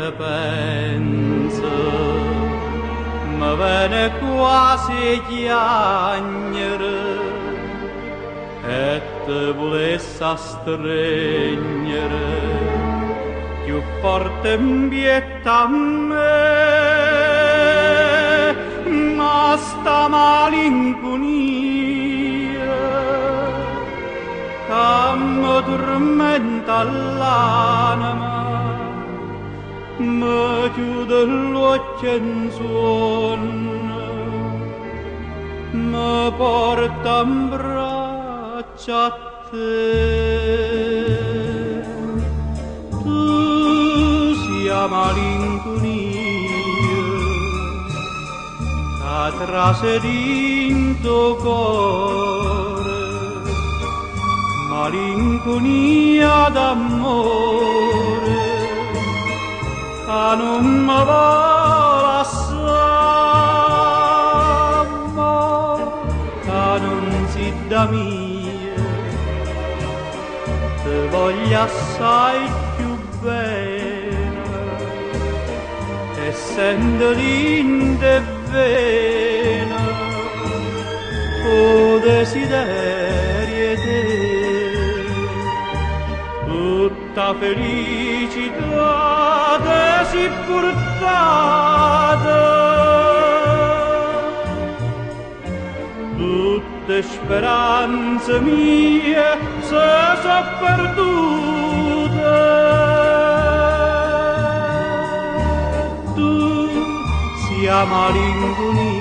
te penso, mi viene quasi chiagnere e te volesse stregnere più forte mbietta a me, ma sta malinconia che mi tormenta l'anima, mi chiude l'occhio in sonno, mi porta in braccio a te. Tu sia malinconia che trase d'into cuore, malinconia d'amore che non mi va lasciare, che non si da mia, te voglio assai più bene, essendo linda e vena, o desiderio te. Tutta felicità te si portata, tutte speranze mie se sono perdute. Tu sia malinconia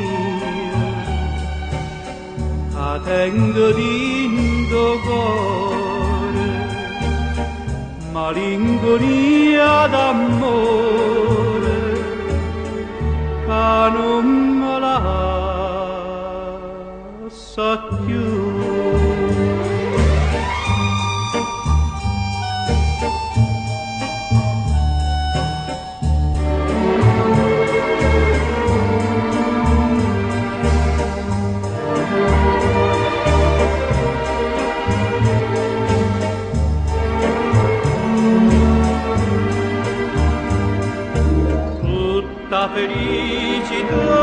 che tengo d'indo cuore, malinconia d'amore che non me lascia più. La felicità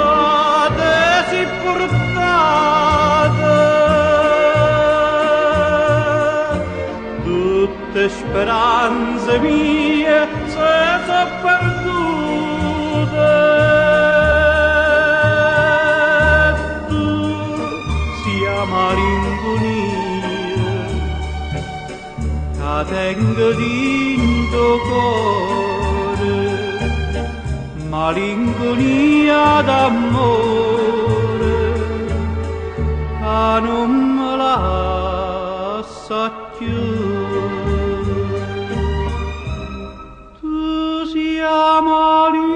te si portata, tutte speranze mie se sono perdute. Tu sia malinconia che tengo d'into cuore, malinconia d'amore che non me lascia più. Tu sia malinconia